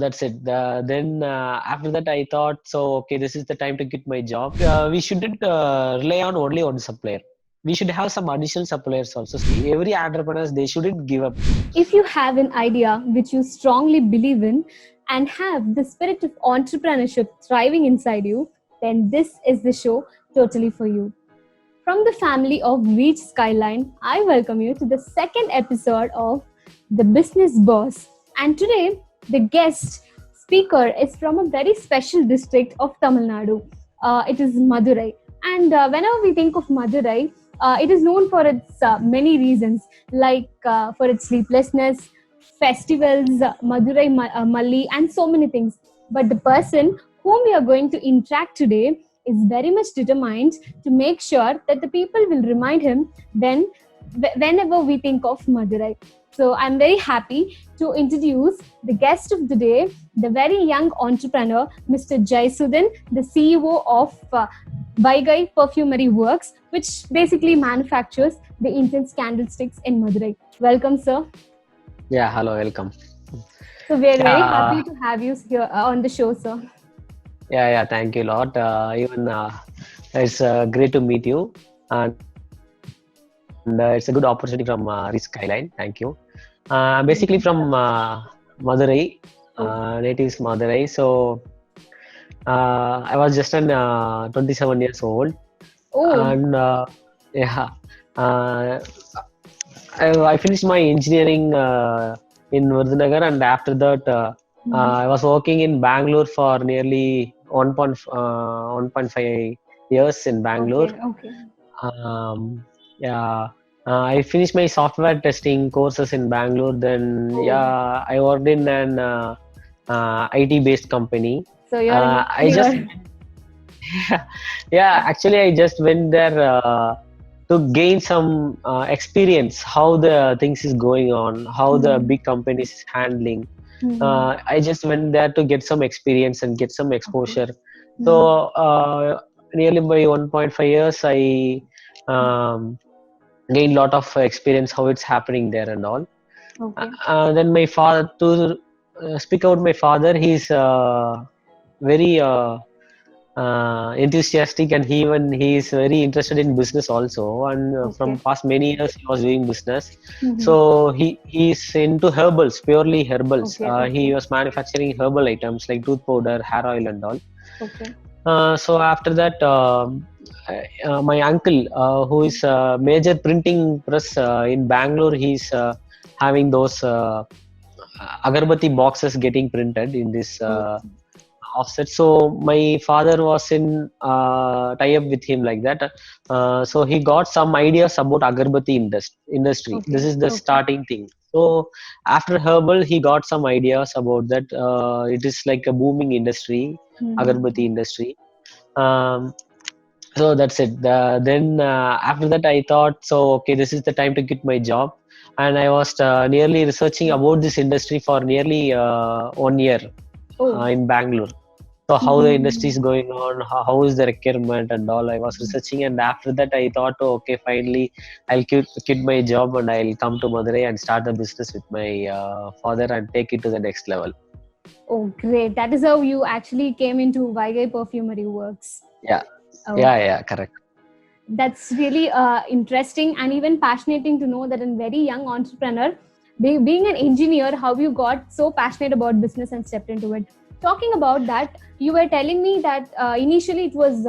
that's it. Then after that, I thought, so okay, this is the time to quit my job. We shouldn't rely on only one supplier. We should have some additional suppliers also. See, every entrepreneurs, they shouldn't give up. If you have an idea which you strongly believe in and have the spirit of entrepreneurship thriving inside you, then this is the show totally for you. From the family of Beach Skyline, I welcome you to the second episode of The Business Boss. And today, the guest speaker is from a very special district of Tamil Nadu. It is Madurai. And whenever we think of Madurai, it is known for its many reasons, like for its sleeplessness, festivals, Malli, and so many things. But the person whom we are going to interact today is very much determined to make sure that the people will remind him whenever we think of Madurai. So I'm very happy to introduce the guest of the day, the very young entrepreneur, Mr.Jai Sudhan, the CEO of Vaigai Perfumery Works, which basically manufactures the incense candlesticks in Madurai. Welcome, sir. Yeah, hello, welcome. So we're very happy to have you here on the show, sir. Yeah, thank you a lot. It's great to meet you, and it's a good opportunity from Beach Skyline. Thank you. I'm basically from Madurai, native is Madurai. So I was just 27 years old, and I finished my engineering in Vardhanagar, and after that I was working in Bangalore for nearly 1.5 years in Bangalore. I finished my software testing courses in Bangalore. Then I worked in an IT based company. So you're actually I just went there to gain some experience how the things is going on, how the big companies is handling. I just went there to get some experience and get some exposure. So nearly by 1.5 years I gained a lot of experience how it's happening there and all. Then my father, to speak about my father, he's very enthusiastic, and he is very interested in business also, and from past many years he was doing business. So he is into herbals, purely herbals. He was manufacturing herbal items like tooth powder, hair oil and all. So after that my uncle, who is a major printing press in Bangalore, he's having those agarbatti boxes getting printed in this offset. So my father was in tie-up with him like that. So he got some ideas about agarbatti industry. This is the starting thing. So after herbal, he got some ideas about that. It is like a booming industry, agarbatti industry. So that's it. Then after that, I thought, so okay, this is the time to quit my job. And I was nearly researching about this industry for nearly 1 year in Bangalore. So how the industry is going on, how is the requirement and all, I was researching. And after that I thought, okay, finally I'll quit my job and I'll come to Madurai and start the business with my father and take it to the next level. Oh, great. That is how you actually came into Vaigai Perfumery Works. Yeah, correct. That's really interesting and even fascinating to know that a very young entrepreneur, being an engineer, how you got so passionate about business and stepped into it. Talking about that, you were telling me that initially it was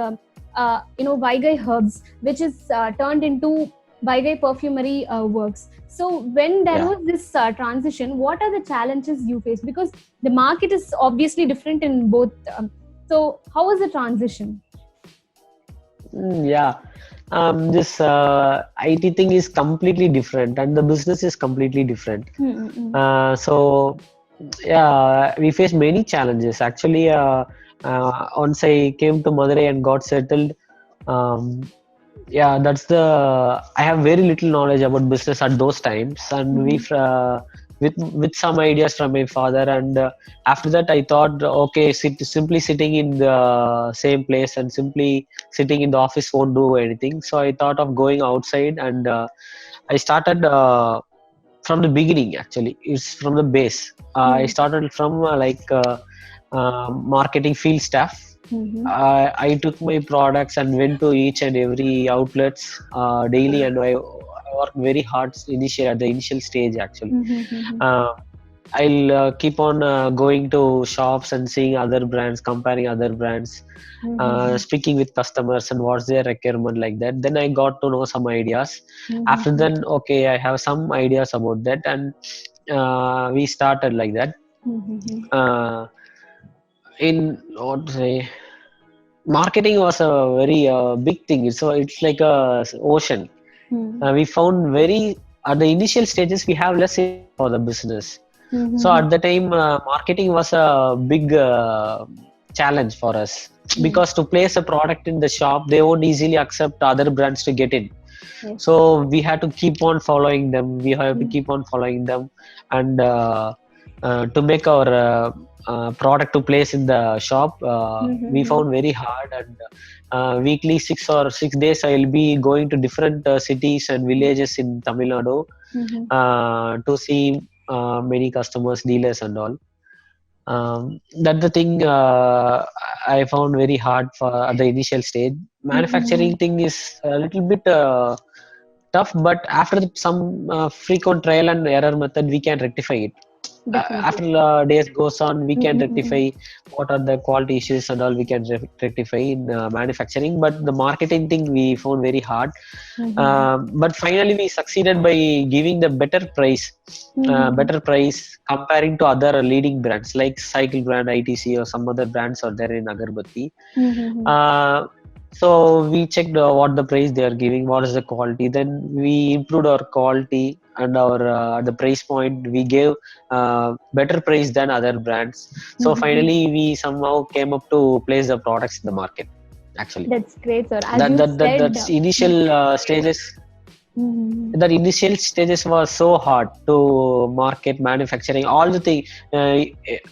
Vaigai Herbs, which is turned into Vaigai Perfumery Works. So when there was this transition, what are the challenges you faced? Because the market is obviously different in both. So how was the transition? This IT thing is completely different and the business is completely different. So we faced many challenges. Actually, once I came to Madurai and got settled, I have very little knowledge about business at those times, and with some ideas from my father, and after that I thought, okay, simply sitting in the same place and simply sitting in the office won't do anything. So I thought of going outside, and I started from the beginning. Actually, it's from the base. I started from marketing field staff. I took my products and went to each and every outlets daily, and I worked very hard at the initial stage. Actually, uh, I'll keep on going to shops and seeing other brands, comparing other brands, speaking with customers and what's their requirement, like that. Then I got to know some ideas. After then, okay, I have some ideas about that, and we started like that. Uh, in what to say, marketing was a very big thing. So it's like a ocean. We found very at the initial stages we have less for the business. So at the time, marketing was a big challenge for us, because to place a product in the shop, they won't easily accept other brands to get in. So we had to keep on following them. We have to keep on following them, and to make our product to place in the shop, we found very hard. And weekly 6 days, I'll be going to different cities and villages in Tamil Nadu to see many customers, dealers, and all. That's the thing I found very hard for at the initial stage. Manufacturing thing is a little bit tough, but after some frequent trial and error method, we can rectify it. After days goes on, we can rectify what are the quality issues and all. We can rectify in manufacturing, but the marketing thing we found very hard. But finally we succeeded by giving the better price comparing to other leading brands like cycle brand, ITC, or some other brands are there in Agarbatti. So we checked what the price they are giving, what is the quality. Then we improved our quality and our the price point. We gave better price than other brands. So finally we somehow came up to place the products in the market. Actually, that's great, sir. As that's initial stages. That initial stages was so hard to market, manufacturing, all the thing,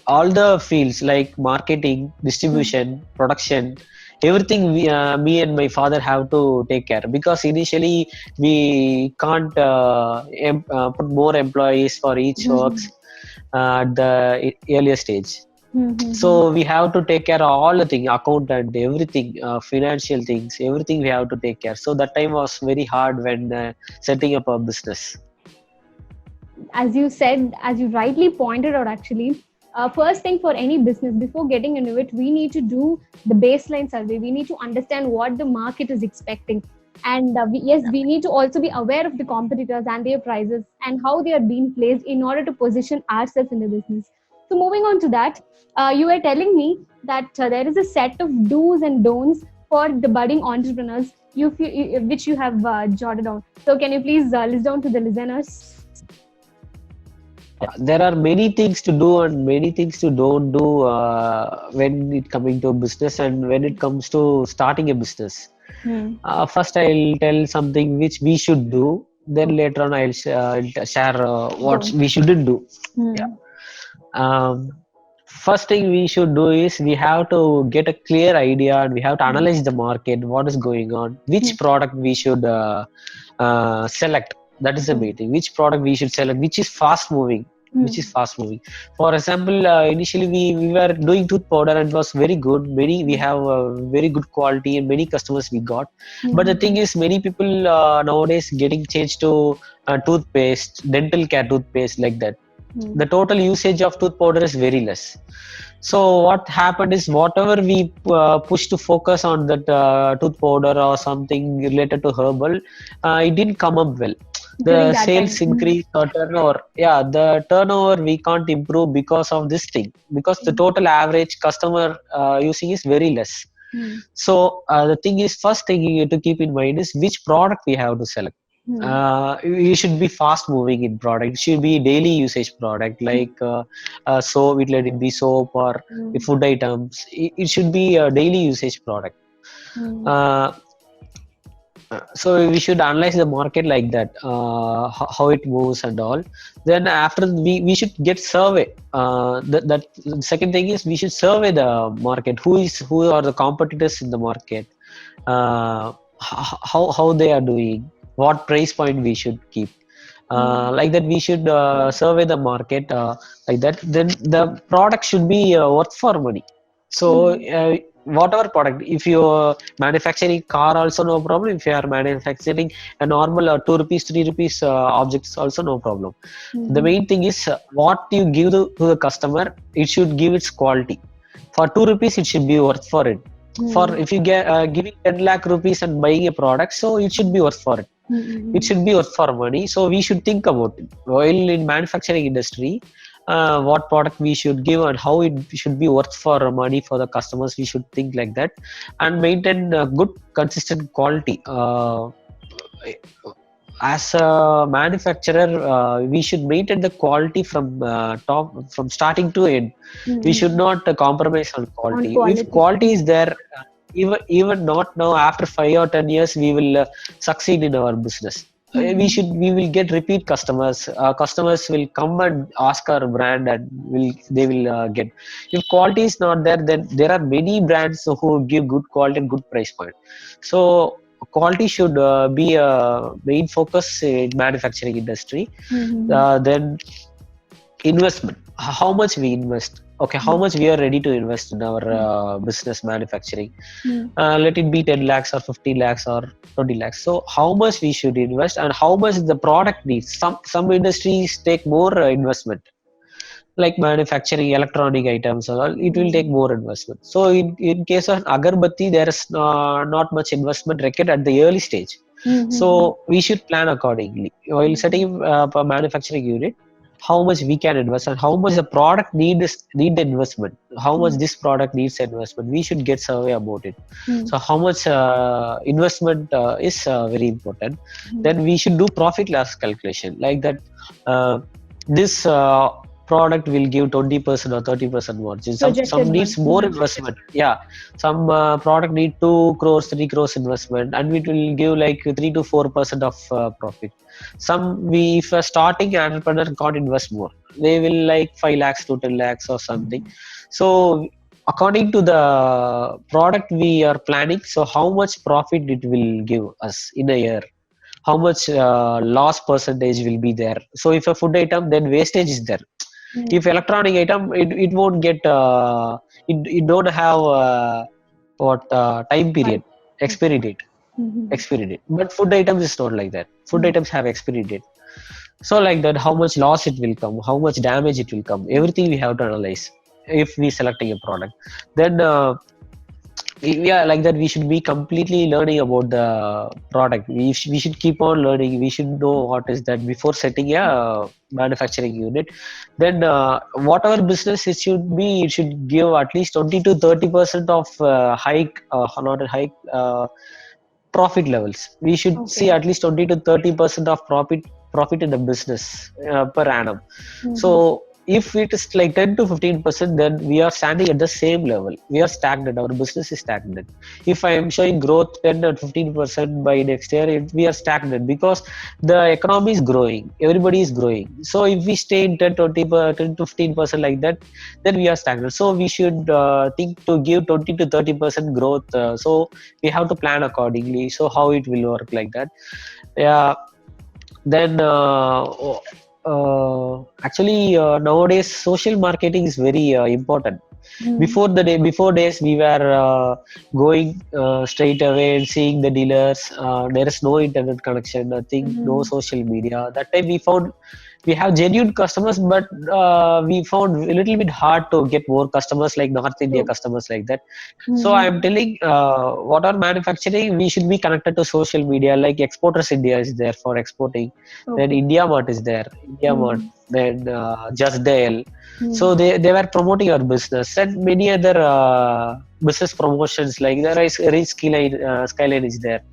all the fields like marketing, distribution, production, everything. Me and my father have to take care, because initially we can't put more employees for each works at the earlier stage. So we have to take care of all the thing, accountant, everything, financial things, everything we have to take care. So that time was very hard when setting up a business. As you said, as you rightly pointed out, actually, first thing for any business, before getting into it, we need to do the baseline survey. We need to understand what the market is expecting. And we need to also be aware of the competitors and their prices and how they are being placed in order to position ourselves in the business. So moving on to that, you were telling me that there is a set of do's and don'ts for the budding entrepreneurs, which you have jotted down. So can you please list down to the listeners? There are many things to do and many things to don't do when it coming to business and when it comes to starting a business. First, I'll tell something which we should do. Then later on, I'll share what we shouldn't do. Yeah. First thing we should do is we have to get a clear idea and we have to analyze the market, what is going on, which product we should select. That is the main thing. Which product we should select, which is fast moving. For example, initially we were doing tooth powder and it was very good. We have very good quality and many customers we got. But the thing is, many people nowadays getting changed to toothpaste, dental care toothpaste, like that. The total usage of tooth powder is very less. So what happened is, whatever we push to focus on that tooth powder or something related to herbal, it didn't come up well. The sales increase or turnover, the turnover we can't improve because of this thing, because the total average customer using is very less. So the thing is, first thing you have to keep in mind is which product we have to select. You should be fast moving in product. It should be daily usage product, like soap. Let it be soap or food items. It should be a daily usage product. So we should analyze the market like that, how it moves and all. Then after we should get survey. That second thing is we should survey the market. Who are the competitors in the market? How they are doing? What price point we should keep? Like that we should survey the market, like that. Then the product should be worth for money. So whatever product, if you are manufacturing car also no problem, if you are manufacturing a normal 2 rupees 3 rupees objects also no problem. The main thing is what you give to the customer, it should give its quality. For 2 rupees it should be worth for it. For if you get giving 10 lakh rupees and buying a product, so it should be worth for it. It should be worth for money. So we should think about it while in manufacturing industry, what product we should give and how it should be worth for money for the customers. We should think like that and maintain good consistent quality. As a manufacturer, we should maintain the quality from top, from starting to end. We should not compromise on quality. If quality is there, even not now, after 5 or 10 years we will succeed in our business. We will get repeat customers. Customers will come and ask our brand and they will get. If quality is not there, then there are many brands who give good quality and good price point. So quality should be a main focus in manufacturing industry. Then investment, how much we invest. Okay, how much we are ready to invest in our business manufacturing. Let it be 10 lakhs or 50 lakhs or 20 lakhs. So how much we should invest and how much the product needs. Some industries take more investment, like manufacturing electronic items or all, it will take more investment. So in case of agarbatti, there is not much investment required at the early stage. So we should plan accordingly while setting up a manufacturing unit, how much we can invest and how much the product need the investment, how much this product needs investment. We should get survey about it. So how much investment is very important. Then we should do profit loss calculation, like that. This product will give 20% or 30% margin. Some needs more investment. Yeah, some product need 2 crores 3 crores investment and it will give like 3 to 4% of profit. Some, we if a starting entrepreneur can't invest more, they will like 5 lakhs to 10 lakhs or something. So according to the product we are planning, so how much profit it will give us in a year, how much loss percentage will be there. So if a food item, then wastage is there. If electronic item, it won't get it don't have what time period, expiry date. Expiry date, but food items is not like that. Food items have expiry date. So like that, how much loss it will come, how much damage it will come, everything we have to analyze if we selecting a product. Then yeah, like that we should be completely learning about the product. We should keep on learning. We should know what is that before setting a manufacturing unit. Then whatever business it should give at least 20 to 30% of hike, not a hike, profit levels. We should see at least 20 to 30% of profit in the business per annum. So if it is like 10 to 15%, then we are standing at the same level. We are stagnant. Our business is stagnant. If I am showing growth 10 or 15% by next year, we are stagnant because the economy is growing. Everybody is growing. So if we stay in 10 to 15% like that, then we are stagnant. So we should think to give 20 to 30% growth. So we have to plan accordingly. So how it will work like that. Yeah. Then actually nowadays social marketing is very important. Before days we were going straight away and seeing the dealers. There is no internet connection, nothing, no social media. That time we have genuine customers, but we found a little bit hard to get more customers like North India customers like that. So I am telling, what are manufacturing, we should be connected to social media, like Exporters India is there for exporting. Then India Mart is there, India Mart. Then Just Dial. So they were promoting our business and many other business promotions, like there is Skyline is there.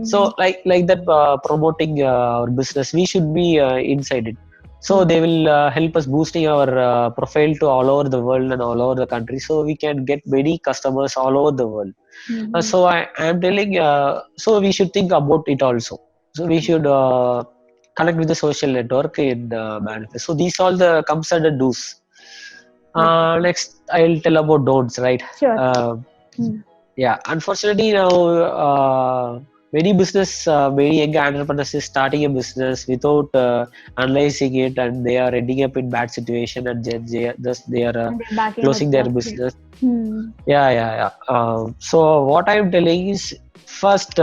So like that, promoting our business, we should be inside it. So they will help us boosting our profile to all over the world and all over the country, so we can get many customers all over the world. So I am telling, so we should think about it also. So we should connect with the social network in manifest. So these all the comes under do's. Next I'll tell about don'ts, right? Sure. Yeah, unfortunately now many young entrepreneurs is starting a business without analyzing it, and they are ending up in bad situation, and they are And they're backing with closing their luxury. business. Hmm. Yeah. So what I'm telling is, first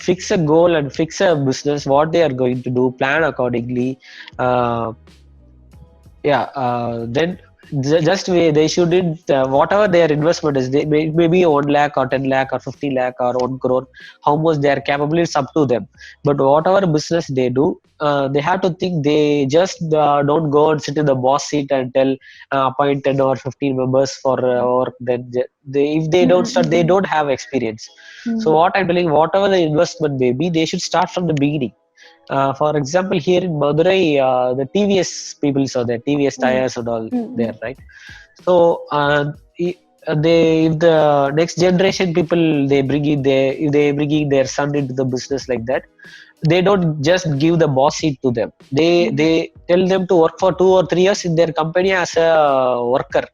fix a goal and fix a business, what they are going to do, plan accordingly. Uh, then just they shouldn't, whatever their investment is, maybe 1 lakh or 10 lakh or 50 lakh or 1 crore, how much they are capable, it's up to them. But whatever business they do, they have to think, they just don't go and sit in the boss seat and tell, appoint 10 or 15 members for work. Then if they don't start, they don't have experience. So what I'm telling, whatever the investment may be, they should start from the beginning. For example, here in Madurai, the TVS people saw there, TVS tires and all there, right? So if the next generation people, if they bring in their son into the business like that, they don't just give the boss seat to them. They tell them to work for 2 or 3 years in their company as a worker.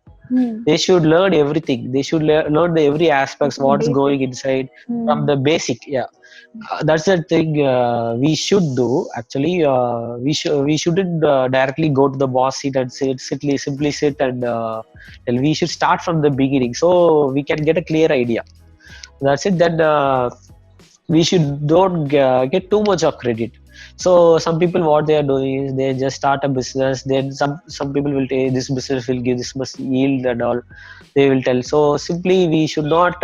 They should learn everything. They should learn the every aspects, From what's basic. going inside, from the basic. Yeah, that's the thing we should do. Actually, we shouldn't directly go to the boss seat and simply sit and tell. We should start from the beginning so we can get a clear idea. That's it. Then we should don't get too much of credit. So some people, what they are doing is, they just start a business, then some people will say this business will give this much yield and all, they will tell. So simply we should not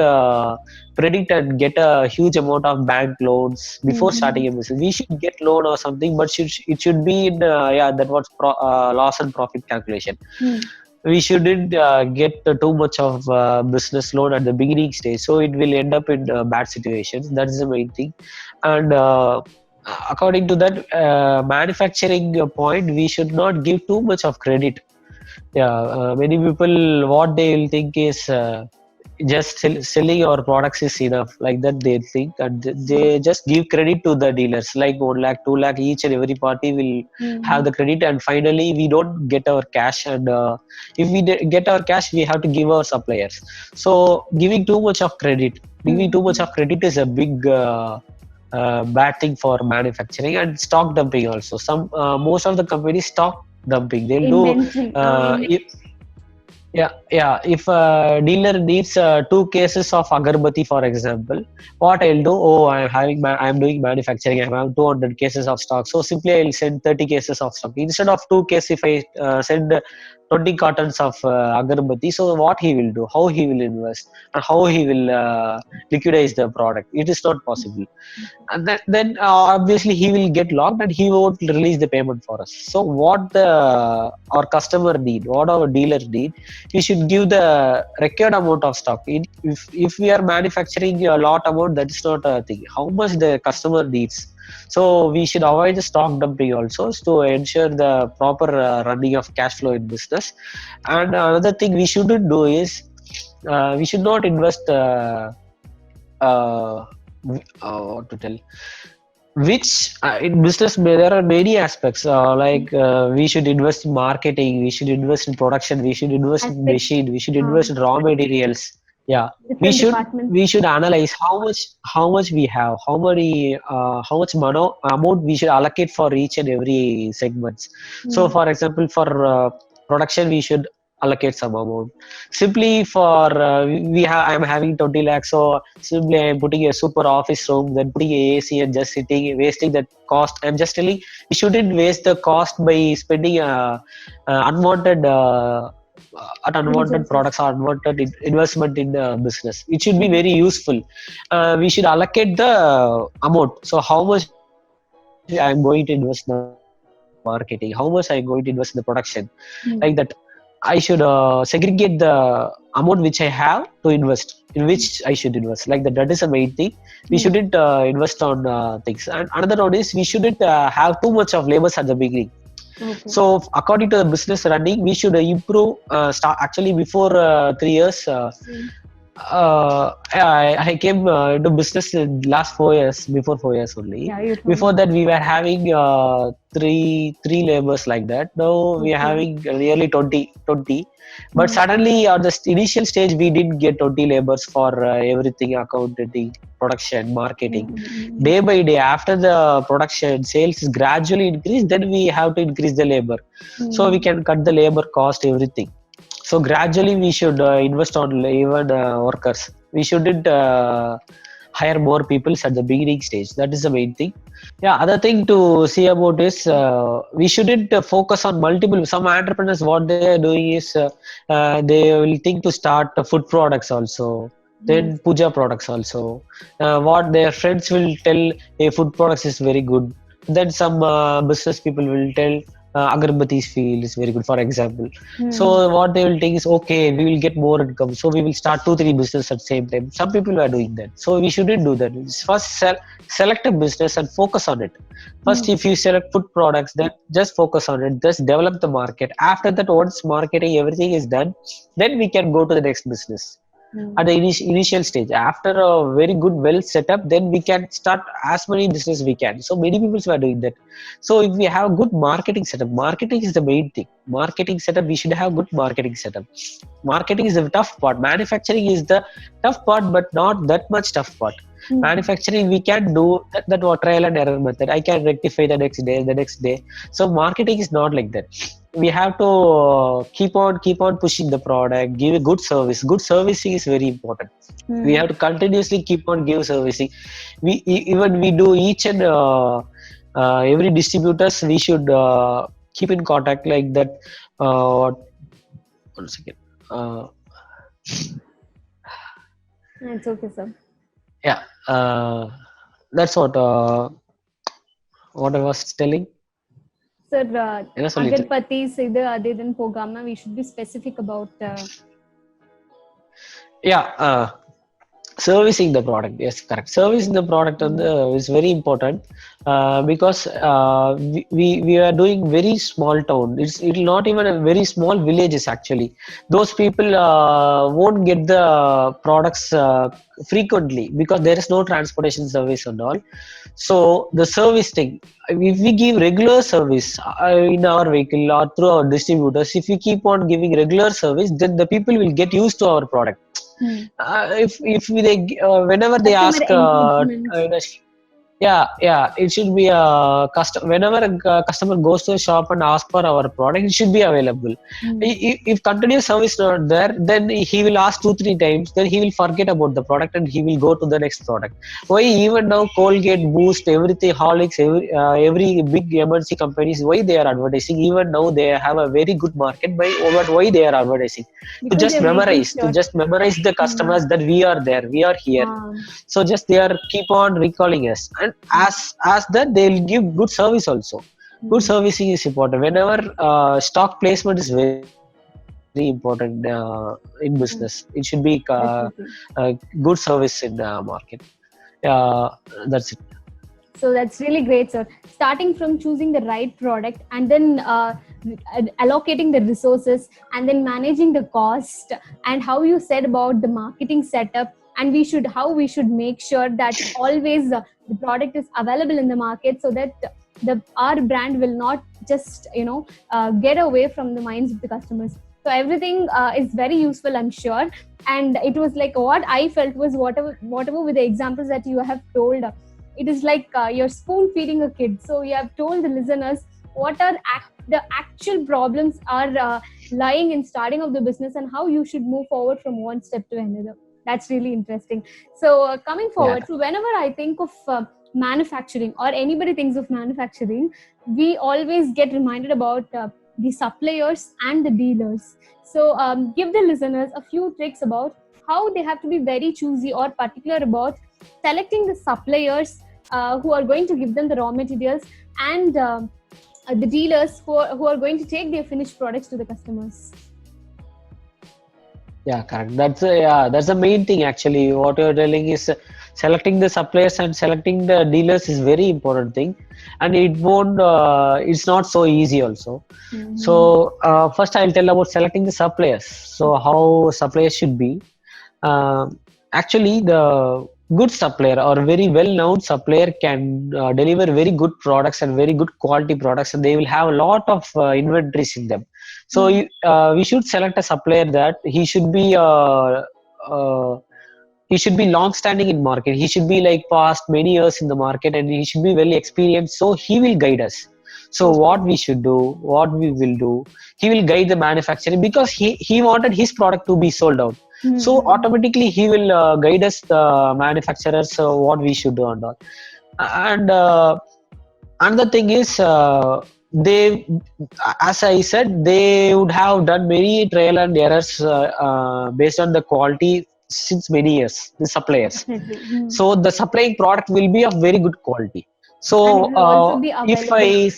predict and get a huge amount of bank loans before starting a business. We should get loan or something, but it should be in that was loss and profit calculation. We shouldn't get too much of business loan at the beginning stage, so it will end up in bad situations. That is the main thing. And according to that manufacturing point, we should not give too much of credit. Many people, what they will think is, just selling our products is enough, like that they think, and they just give credit to the dealers, like 1 lakh 2 lakh, each and every party will have the credit, and finally we don't get our cash. And if we get our cash, we have to give our suppliers. So giving too much of credit is a big bad thing for manufacturing. And stock dumping also, most of the companies stock dumping, they'll do Inventory. if a dealer needs 2 cases of agarbatti, for example, what I'll do, I'm doing manufacturing, I have 200 cases of stock, so simply I'll send 30 cases of stock instead of 2 cases. If I send 20 cartons of agarbatti, so what he will do, how he will invest, and how he will liquidize the product, it is not possible. And then obviously he will get locked and he won't release the payment for us. So what our customer need, what our dealer need, we should give the required amount of stock. If we are manufacturing a lot amount, that is not a thing. How much the customer needs. So we should avoid the stock dumping also, to ensure the proper running of cash flow in business. And another thing we shouldn't do is, we should not invest. Uh, what to tell, which in business there are many aspects, we should invest in marketing, we should invest in production, we should invest in Aspects. machine, we should invest in raw materials. Yeah, we Different should departments. we should analyze how much we have, how much amount we should allocate for each and every segments. So for example, for production we should allocate some amount. Simply for I'm having 20 lakhs, so simply I'm putting a super office room, then putting a AC and just sitting, wasting that cost. I'm just telling, we shouldn't waste the cost by spending unwanted unwanted Resources. products or unwanted investment in the business. It should be very useful. We should allocate the amount. So how much I'm going to invest in the marketing, how much I'm going to invest in the production, like that. I should segregate the amount which I have to invest, in which I should invest. Like that. That is the main thing. We shouldn't invest on things. And another one is, we shouldn't have too much of labors at the beginning. So according to the business running, we should improve. Start actually before 3 years. I came into business in last 4 years, before 4 years only. Yeah, you told Before me. that, we were having three labors like that. Now we are Okay. having nearly 20. But Mm. suddenly, at the initial stage, we didn't get 20 labors for everything: accounting, production, marketing. Mm. Day by day, after the production sales is gradually increased, then we have to increase the labor, so we Mm. can cut the labor cost, everything. So gradually we should invest on even workers. We shouldn't hire more people at the beginning stage. That is the main thing. Yeah, other thing to see about is we shouldn't focus on multiple. Some entrepreneurs, what they are doing is they will think to start food products also, Yes. then puja products also. What their friends will tell, a food products is very good. Then some business people will tell Agarbathies feel is very good, for example. Mm. So what they will think is, okay, we will get more income, so we will start 2 3 business at the same time. Some people are doing that, so we shouldn't do that. First select a business and focus on it. First, Mm. if you select food products, then just focus on it, just develop the market. After that, once marketing everything is done, then we can go to the next business Mm. at the initial stage. After a very good well setup, then we can start as many business we can. So many people were doing that. So if we have good marketing setup, marketing is the main thing. Marketing setup, we should have good marketing setup. Marketing is the tough part. Manufacturing is the tough part, but not that much tough part. Mm. Manufacturing, we can do that trial and error method. I can rectify the next day. So marketing is not like that. We have to keep on pushing the product, give a good service. Good servicing is very important. We Mm. have to continuously keep on give servicing. Even we do each and every distributors, we should keep in contact like that. uh, One second. uh, It's okay, sir. yeah, that's what I was telling. Sir, என்ன சொல்லிட்டு Agarbathies இது அது இதுன்னு போகாம we should be specific about yeah, servicing the product. Yes, correct. Servicing the product is very important, because we are doing very small town. It'll not even a very small villages actually. Those people won't get the products frequently because there is no transportation service and all. So the service thing, if we give regular service in our vehicle or through our distributors, if we keep on giving regular service, then the people will get used to our product. mm, If they whenever they customer ask, engagement. yeah, it should be a custom. Whenever a customer goes to a shop and asks for our product, it should be available. Mm. If continuous service not there, then he will ask 2 3 times. Then he will forget about the product and he will go to the next product. Why even now Colgate, Boost, everything, Horlicks, every big MNC companies, why they are advertising? Even now they have a very good market. But why they are advertising? To Because just they're making memorize, to sure. just memorize the Mm. customers that we are there, we are here. So just they are keep on recalling us, and as that they'll give good service also. Good Mm. servicing is important. Whenever stock placement is very important in business. It should be Definitely. good service in the market. That's it. So that's really great, sir. Starting from choosing the right product and then allocating the resources and then managing the cost, and how you said about the marketing setup, and how we should make sure that always the product is available in the market, so that the our brand will not just get away from the minds of the customers. So everything is very useful, I'm sure. And it was like what I felt was whatever with the examples that you have told, it is like you're spoon feeding a kid. So you have told the listeners what are the actual problems are lying in starting of the business, and how you should move forward from one step to another. That's really interesting. So coming Yeah. forward, so whenever I think of manufacturing, or anybody thinks of manufacturing, we always get reminded about the suppliers and the dealers. So give the listeners a few tricks about how they have to be very choosy or particular about selecting the suppliers who are going to give them the raw materials, and the dealers who are going to take their finished products to the customers. Yeah, correct. That's the main thing actually. What you're telling is selecting the suppliers and selecting the dealers is very important thing, and it won't. It's not so easy also. Mm-hmm. So first I'll tell about selecting the suppliers. So how suppliers should be. Actually, the good supplier or very well-known supplier can deliver very good products and very good quality products, and they will have a lot of inventories in them. So we should select a supplier that uh, he should be long standing in market. He should be like past many years in the market, and he should be very experienced, so he will guide us. So what we should do, what we will do, he will guide the manufacturing, because he wanted his product to be sold out. So automatically he will guide us, the manufacturers, what we should do and all. And another thing is, they, as I said, they would have done many trial and errors based on the quality since many years, the suppliers. Definitely. So the supplying product will be of very good quality. So And it will also be if I, available.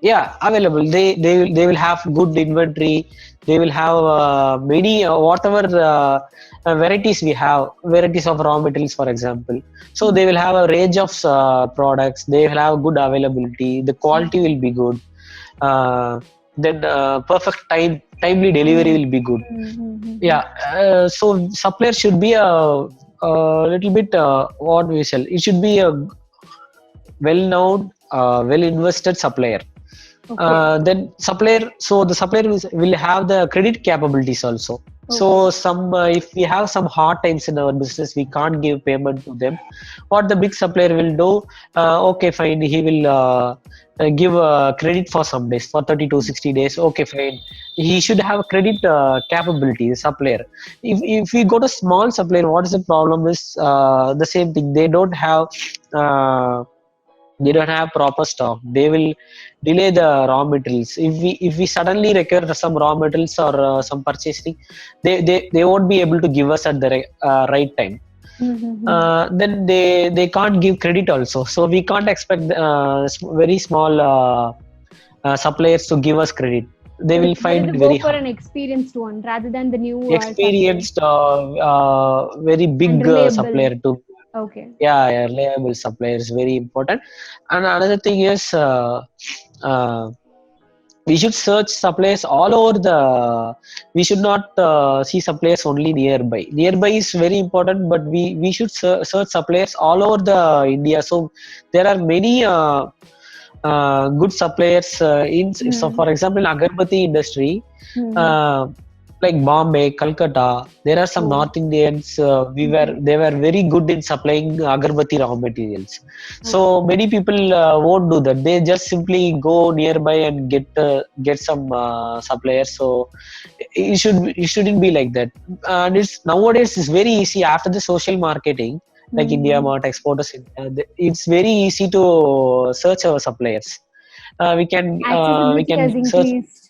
yeah, available, they will have good inventory. They will have many whatever varieties we have, varieties of raw materials, for example. So they will have a range of products. They will have good availability, the quality will be good. Then perfect timely delivery will be good. Yeah. So supplier should be a little bit, what we sell, it should be a well known, well invested supplier. Then supplier, so the supplier will have the credit capabilities also. So some if we have some hard times in our business, we can't give payment to them. What the big supplier will do, okay fine, he will give credit for some days, for 30 to 60 days. Okay fine, he should have credit capability, the supplier. If we go to small supplier, what is the problem is, the same thing, uh, they don't have proper stock. They will delay the raw materials. If we suddenly require some raw materials or some purchasing, they won't be able to give us at the right time. Then they can't give credit also, so we can't expect very small suppliers to give us credit. They So will it's find better to it go very for hard. an experienced one rather than the new supplier. Experienced, very And big reliable. supplier to, Okay. yeah, reliable supplier is very important. And another thing is, uh, we should search suppliers all over the, we should not see suppliers only nearby. Nearby is very important, but we should search suppliers all over the India. So there are many good suppliers in, so for example, in agarbatti industry, uh, like Bombay, Calcutta, there are some North Indians. They were very good in supplying agarbatti raw materials. So many people won't do that. They just simply go nearby and get some suppliers. So it shouldn't be like that. And it's nowadays it's very easy after the social marketing, like India Mart, Exporters India. It's very easy to search our suppliers. We Accessibility has can search. increased.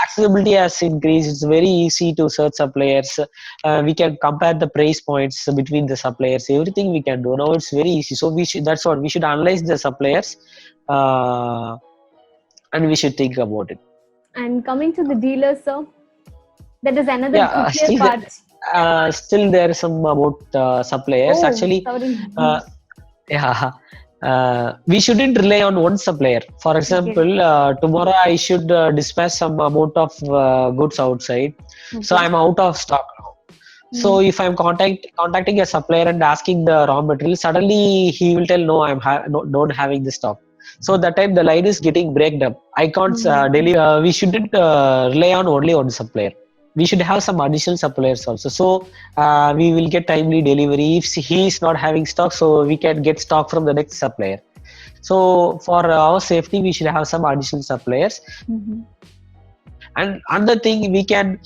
Accessibility has increased. It's very easy to search suppliers. We can compare the price points between the suppliers. Everything we can do now. It's very easy. So that's what we should analyze the suppliers, uh, and we should think about it. And coming to the dealers, sir, that is another Yeah, trickier part. still there is some about suppliers. Oh, Actually, sorry. yeah. We shouldn't rely on one supplier. For Okay. example, tomorrow I should dispatch some amount of goods outside, so Okay. I'm out of stock now. So if I'm contacting a supplier and asking the raw material, suddenly he will tell no, not having the stock. So that time the line is getting breaked up. I can't deliver. We shouldn't rely on only one supplier. We should have some additional suppliers also. So we will get timely delivery. If he is not having stock, so we can get stock from the next supplier. So for our safety, we should have some additional suppliers. And another thing, we can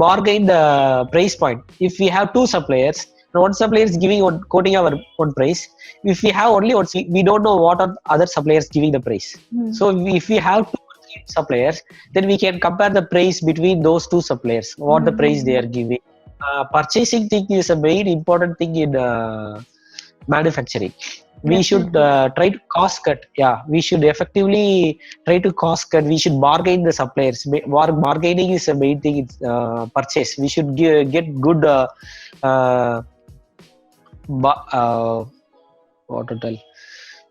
bargain the price point. If we have two suppliers, one supplier is giving quoting our one price. If we have only one, we don't know what are other suppliers giving the price. So if we have two or three suppliers, then we can compare the price between those two suppliers, what the price they are giving. Purchasing thing is a very important thing in manufacturing. We should try to cost cut. Yeah, we should effectively try to cost cut. We should bargain the suppliers. Bargaining is a main thing in purchase. We should get good uh, what to tell,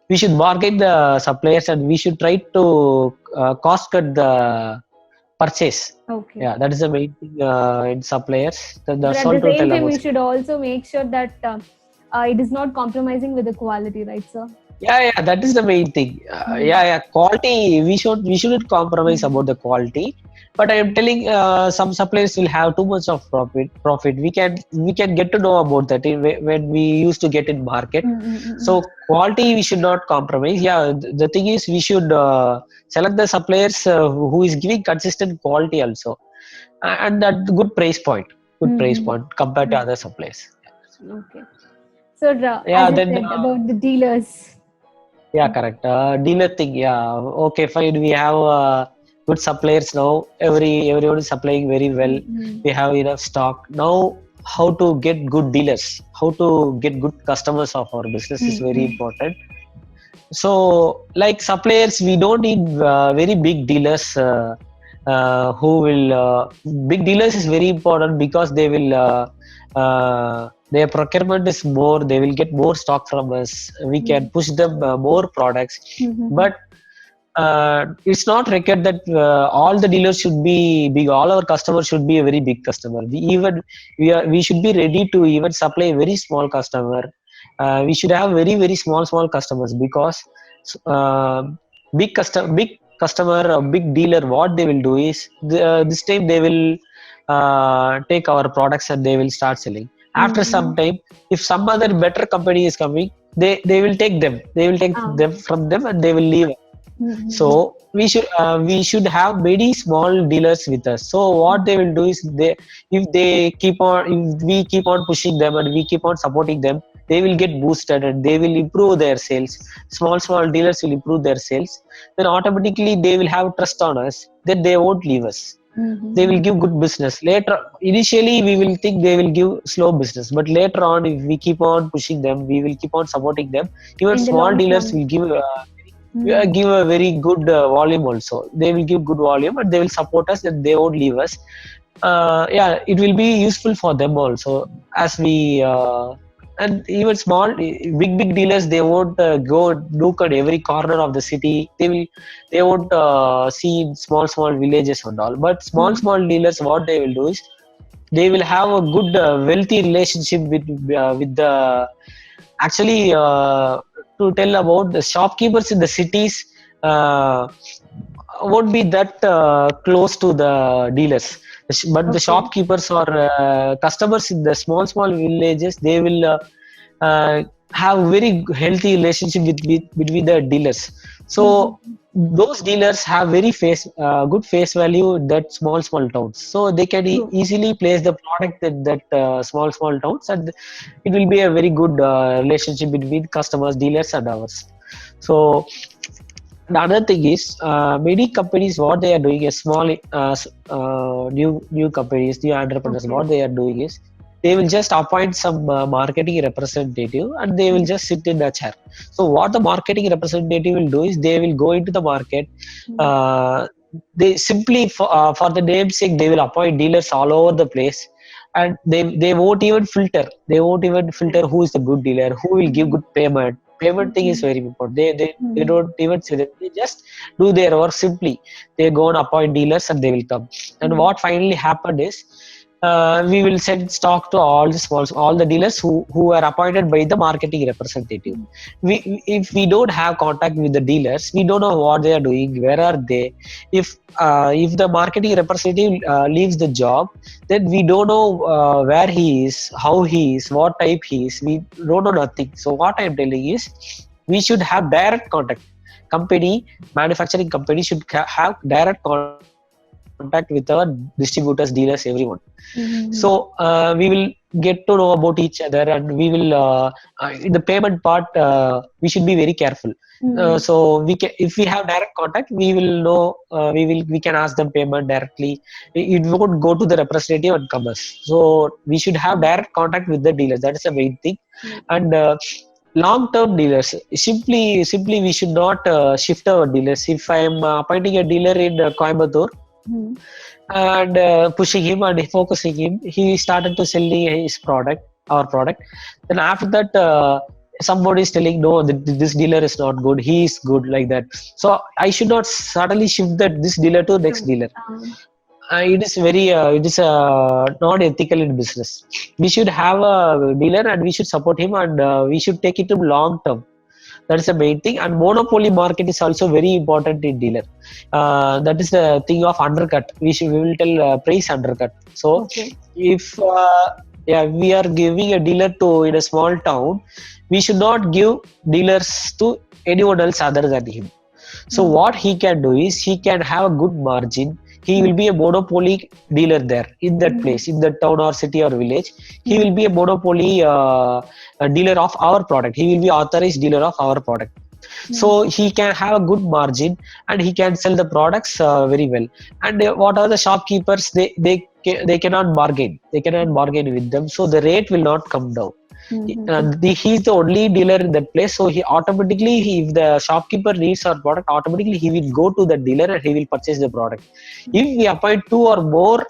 we should bargain the suppliers, and we should try to cost cut the purchase. Okay. Yeah, that is the main thing in suppliers. But That's at all the to same tell time, about. we should also make sure that it is not compromising with the quality, right, sir? Yeah, that is the main thing. Quality. We shouldn't compromise about the quality. But I am telling, some suppliers will have too much of profit. We can get to know about that when we used to get in market. So quality we should not compromise. Yeah, the thing is we should select the suppliers who is giving consistent quality also, and at good price point. Good price point compared to other suppliers. Okay. So, as Yeah, I then. said about the dealers. Yeah, correct. Dealer thing. Yeah. Okay, fine. We have good suppliers now. Everyone is supplying very well. We have enough stock. Now, how to get good dealers? How to get good customers of our business is very important. So, like suppliers, we don't need very big dealers. Who will Big dealers is very important because they will their procurement is more. They will get more stock from us. We can push them more products, but it's not required that all the dealers should be big. All our customers should be a very big customer. We should be ready to even supply a very small customer. We should have very very small customers, because uh, big customer or big dealer, what they will do is this time they will take our products and they will start selling. After some time, if some other better company is coming, they will take them. They will take them from them and they will leave. So we should have many small dealers with us. So what they will do is, if we keep on pushing them and we keep on supporting them, they will get boosted and they will improve their sales. Small dealers will improve their sales. Then automatically they will have trust on us. Then they won't leave us. They will give good business. Initially we will think they will give slow business, but later on, if we keep on pushing them, we will keep on supporting them. Even In the small long dealers term. will give a very good volume also. They will give good volume and they will support us and they won't leave us. Yeah, it will be useful for them also, as we and even big dealers, they won't go look at every corner of the city. They won't see in small villages and all. But small dealers, what they will do is, they will have a good wealthy relationship with the actually to tell about the shopkeepers in the cities, uh, won't be that close to the dealers. But the Okay. shopkeepers or customers in the small villages, they will uh, have very healthy relationship between the dealers. So those dealers have very good face value in that small towns. So they can True. easily place the product in that small towns, and it will be a very good relationship between customers, dealers, and ours. So the other thing is, many companies, what they are doing is new companies, new entrepreneurs. Okay. What they are doing is, they will just appoint some marketing representative and they will just sit in the chair. So what the marketing representative will do is, they will go into the market. Uh, they simply, for the name's sake, they will appoint dealers all over the place, and they won't even filter. They won't even filter who is the good dealer, who will give good payment. Payment thing is very important. They don't even say that. They just do their work simply. They go and appoint dealers and they will come. And what finally happened is, we will send stock to all the dealers who are appointed by the marketing representative. If we don't have contact with the dealers, we don't know what they are doing, where are they. If the marketing representative leaves the job, then we don't know where he is, how he is, what type he is. We don't know nothing. So what I am telling is, we should have direct contact. Manufacturing company should have direct contact with our distributors, dealers, everyone. So we will get to know about each other, and we will in the payment part, we should be very careful. So if we have direct contact, we will know. We can ask them payment directly. It won't go to the representative and come us. So we should have direct contact with the dealers. That is the main thing. And long-term dealers, simply we should not shift our dealers. If I am appointing a dealer in Coimbatore, and pushing him and focusing him, he started to selling our product. Then after that, somebody is telling, no, this dealer is not good, he is good, like that. So I should not suddenly shift this dealer to next True. dealer. it is not ethical in business. We should have a dealer and we should support him, and we should take it to long term. That's the main thing. And monopoly market is also very important in dealer. That is the thing of undercut. We will tell price undercut. So Okay. if yeah, we are giving a dealer to in a small town, we should not give dealers to anyone else other than him. So what he can do is he can have a good margin. He will be a monopoly dealer there in that place, in that town or city or village. He will be a monopoly a dealer of our product. He will be authorized dealer of our product. So he can have a good margin and he can sell the products very well. And what are the shopkeepers? They cannot bargain. They cannot bargain with them. So the rate will not come down. He's the only dealer in that place, so he automatically, if the shopkeeper needs our product, automatically he will go to the dealer and he will purchase the product. If we appoint two or more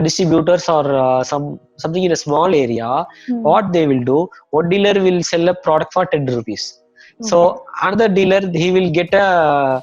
distributors or something in a small area, what they will do, one dealer will sell a product for 10 rupees. So another dealer, he will get a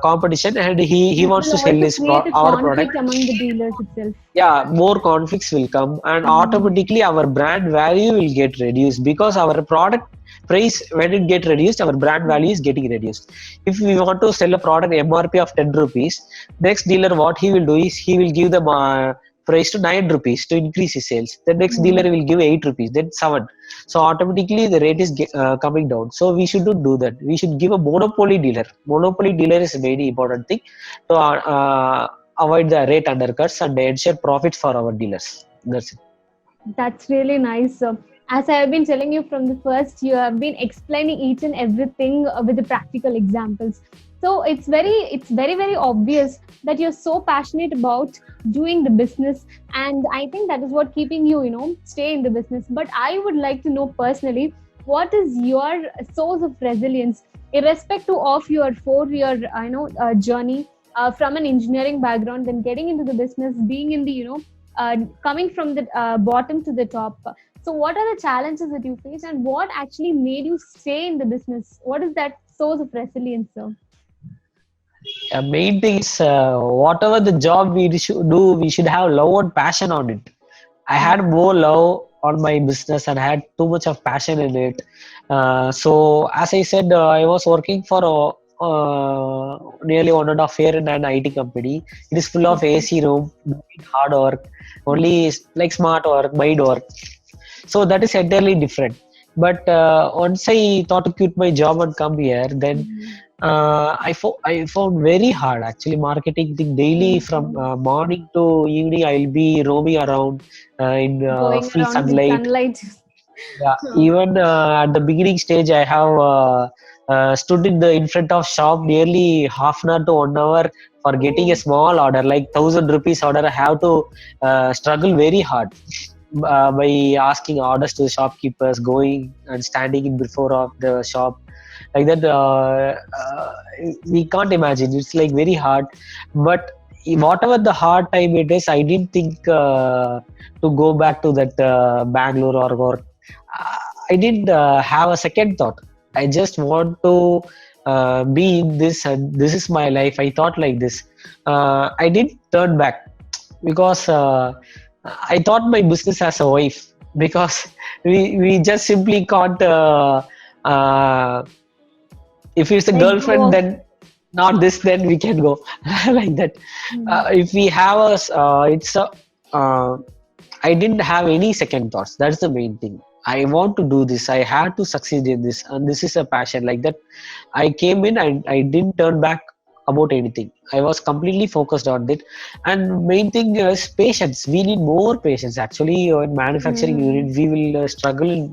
competition, and he It wants will to sell also his create a our product. conflict among the dealers itself. Yeah, more conflicts will come, and automatically our brand value will get reduced, because our product price, when it get reduced, our brand value is getting reduced. If we want to sell a product MRP of 10 rupees, next dealer, what he will do is he will give the price to 9 rupees to increase his sales. The next dealer will give 8 rupees, then 7. So automatically the rate is coming down. So we shouldn't do that. We should give a monopoly dealer. Monopoly dealer is a very important thing to avoid the rate undercuts and ensure profits for our dealers. That's it. That's really nice. As I have been telling you from the first, you have been explaining each and everything with the practical examples. So it's very obvious that you're so passionate about doing the business, and I think that is what keeping you, stay in the business. But I would like to know personally, what is your source of resilience, irrespective of your 4-year, journey from an engineering background, then getting into the business, being in the, coming from the bottom to the top. So, what are the challenges that you face, and what actually made you stay in the business? What is that source of resilience, sir? Main thing is whatever the job we should do, we should have love and passion on it. I had more love on my business and had too much of passion in it. So as I said, I was working for nearly 1.5 year in an IT company. It is full of AC room, doing hard work, only like smart work, mind work. So that is entirely different. But once I thought to quit my job and come here, then I found very hard actually marketing thing daily from morning to evening. I'll be roaming around in Going full around with sunlight. sunlight. Yeah, even at the beginning stage, I have stood in front of shop nearly half an hour to 1 hour for getting a small order, like 1,000 rupees order. I have to struggle very hard by asking orders to the shopkeepers, going and standing in before of the shop, like that. We can't imagine. It's like very hard, but whatever the hard time it is, I didn't think to go back to that Bangalore or I didn't have a second thought. I just want to be in this, and this is my life. I thought like this. I didn't turn back because I thought my business as a wife, because we just simply can't. Uh, if it's a Let go girlfriend, of. then not this, then we can go like that. If we have it's a. I didn't have any second thoughts. That's the main thing. I want to do this. I had to succeed in this, and this is a passion. Like that, I came in and I didn't turn back about anything. I was completely focused on it. And main thing is patience. We need more patience. Actually, in manufacturing unit, we will struggle.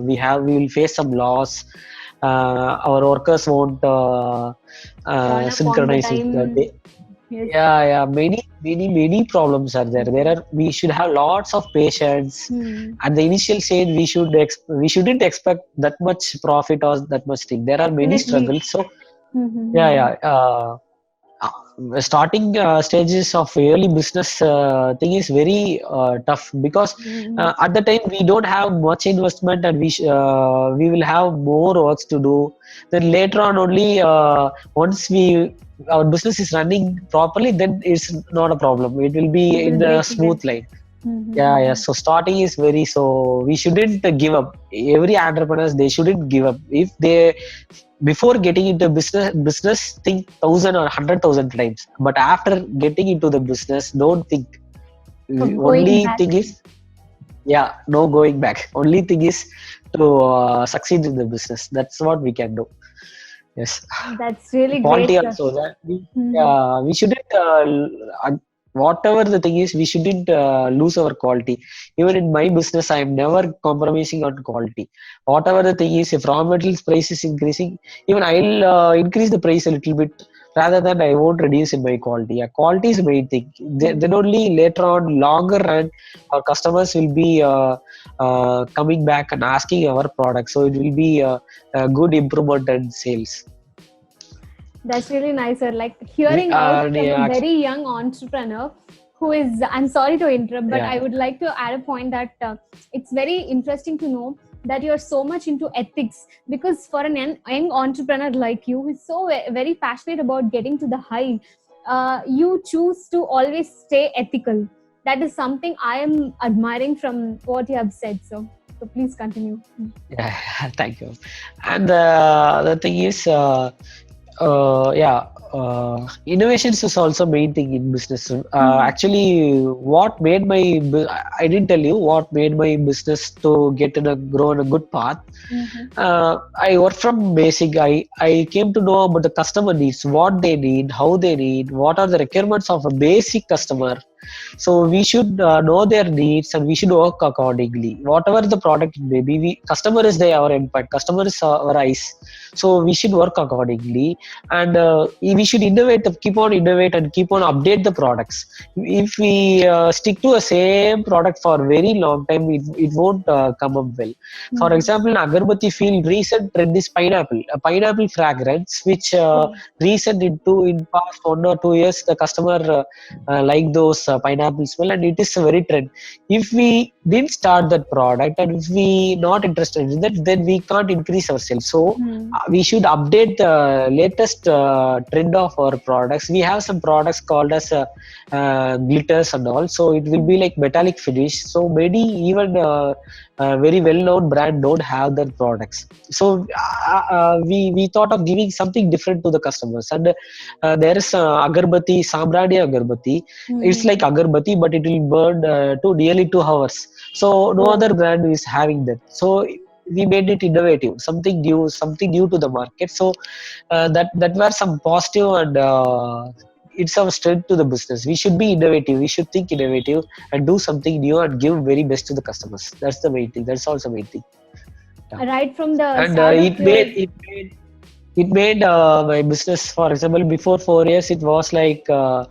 We will face some loss. Our workers won't Turn up on the synchronize with the time. day. Yes. Yeah, many problems are there. We should have lots of patience. At the initial stage, we shouldn't expect that much profit or that much thing. There are many Definitely. struggles. So yeah. starting stages of early business thing is very tough, because at the time we don't have much investment, and we will have more works to do. Then later on only, once our business is running properly, then it's not a problem. It will be You will in a break even. smooth line. Yeah. So starting is very, so we shouldn't give up. Every entrepreneurs, they shouldn't give up. If they, before getting into business think 1,000 or 100,000 times, but after getting into the business, don't think. Of going Only back. thing is, yeah, no going back. Only thing is to succeed in the business. That's what we can do. Yes. That's really great, Quality sir. also, that we shouldn't whatever the thing is, we shouldn't lose our quality. Even in my business, I am never compromising on quality. Whatever the thing is, if raw materials price is increasing, even I'll increase the price a little bit, rather than I won't reduce in my quality. Yeah, quality is the main thing. Then only later on, longer run, our customers will be coming back and asking our product, so it will be a good improvement in sales. That's really nice, sir. Like hearing out from a Yeah, very young entrepreneur who is, I'm sorry to interrupt, but I yeah, would like to add a point that it's very interesting to know that you're so much into ethics, because for an young entrepreneur like you, who's so very passionate about getting to the high, you choose to always stay ethical. That is something I am admiring from what you have said. So please continue. yeah. Thank you. And the thing is, yeah, innovations is also main thing in business. Actually, what made I didn't tell you what made my business to grow in a good path. I work from basic. I came to know about the customer needs, what they need, how they need, what are the requirements of a basic customer. So we should know their needs, and we should work accordingly. Whatever the product may be, customer is our impact, customer is our eyes. So we should work accordingly, and we should keep on innovate, and keep on update the products. If we stick to a same product for a very long time, it won't come up well. For example, in Agarbatti field, recent trend is pineapple, a pineapple fragrance, which in past 1 or 2 years, the customer like those pineapple smell, and it is a very trend. If we didn't start that product, and if we not interested in that, then we can't increase our sales. So we should update the latest trend of our products. We have some products called as glitters and all, so it will be like metallic finish. So many, even very well-known brand don't have their products. So we thought of giving something different to the customers, and there is agarbatti, sambrani agarbatti. It's like agarbatti, but it will burn to nearly 2 hours. So no other brand is having that. So we made it innovative, something new to the market. So that were some positive, and it's our strength to the business. We should be innovative. We should think innovative and do something new and give very best to the customers. That's the main thing. That's also the main thing. Yeah. Right from the And start of your it made my business. For example, before 4 years, it was like uh,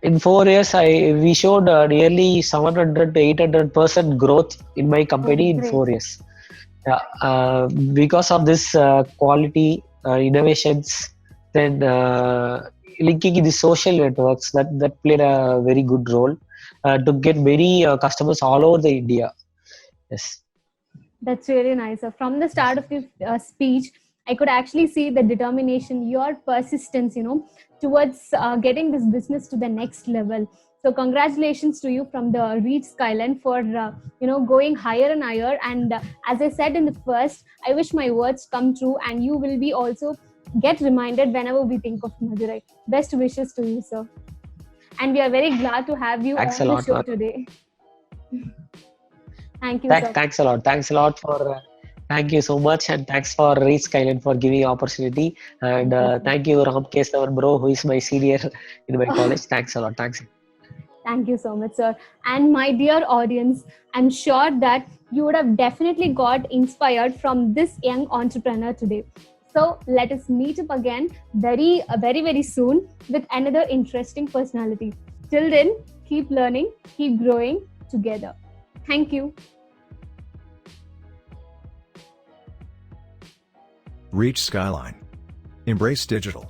in 4 years, we showed nearly 700 to 800% growth in my company in great. 4 years. Yeah, because of this quality innovations, then linking in the social networks, that played a very good role to get many customers all over the India. Yes. That's really nice. From the start of your speech, I could actually see the determination, your persistence, towards getting this business to the next level. So congratulations to you from the Reach Skyline for, going higher and higher. And as I said in the first, I wish my words come true, and you will be also get reminded whenever we think of Madurai. Best wishes to you, sir. And we are very glad to have you Thanks a on the lot, show man. today. Thank you, sir. Thanks a lot. Thanks a lot for. Thank you so much, and thanks for Reach Skyline for giving opportunity. And Thank you, sir. thank you, Ramkesh, our bro, who is my senior in my college. Thanks a lot. Thanks. Thank you so much, sir. And my dear audience, I'm sure that you would have definitely got inspired from this young entrepreneur today. So let us meet up again very soon with another interesting personality. Till then, keep learning, keep growing together. Thank you. Reach Skyline. Embrace digital.